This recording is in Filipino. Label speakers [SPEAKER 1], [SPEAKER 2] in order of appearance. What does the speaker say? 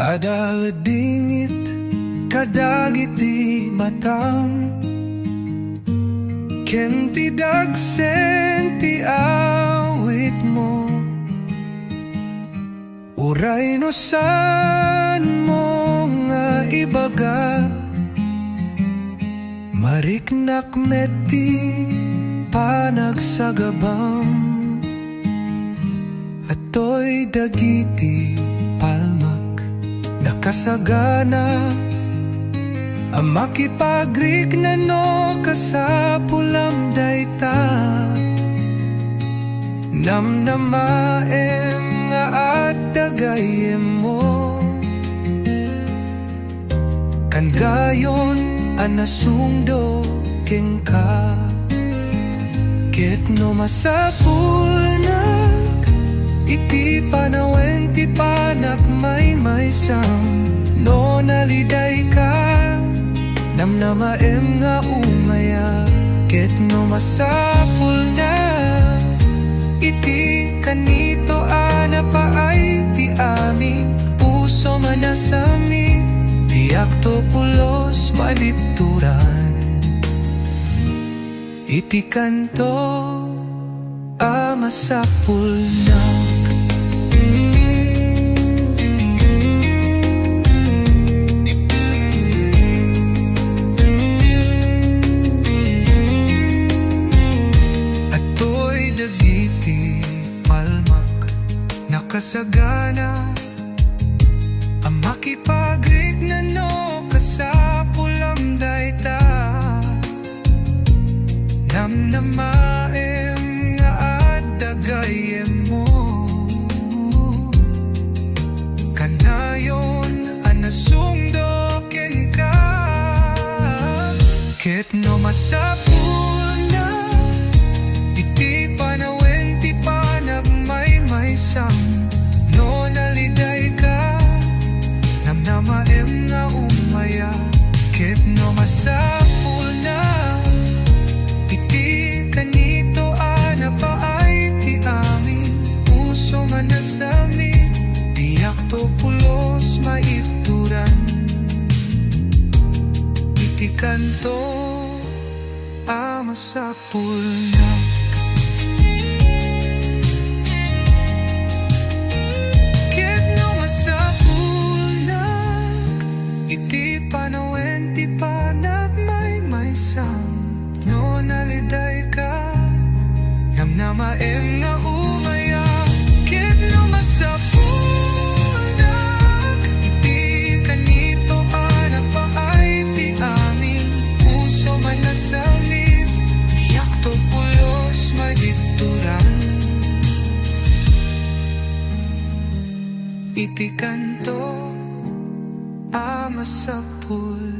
[SPEAKER 1] Adaladingit kadagiti matam, ken ti dagsen ti awit mo. Uray no saan mo nga ibaga, mariknak meti panagsagabam. Ato'y dagiti palmak nakasagana, ang makipagrik na no kasapulam dayta. Namnamaem nga at dagayem mo, kan gayon anasungdo ken ka. Ket no masapulnak iti panawen ti panak may-maysam, no naliday ka namnamaem nga umaya. Ket no masapulnak iti kanito ana paay ti aming puso manasami, ti akto pulos malipturan. Iti kanto amasapulnak. Kasagana, ang makipagrik na no kasapulam dayta. Namnamaem nga at dagayem mo, kanayon anasungdo ken ka. Ket no masapuna iti panawen ti panak may-maysam, no naliday ka namnamaem nga umaya. Ket no masapul na iti kanito ana paay ti amin puso manasami, ti akto pulos maipturan. Iti kanto amasapul na. Iti panawen ti panak may-maysam, no naliday ka namnamaem nga umaya. Ket no masapulnak iti kanito ana paay ti aming puso manasami, ti akto pulos madipturan. Iti kanto amasapul.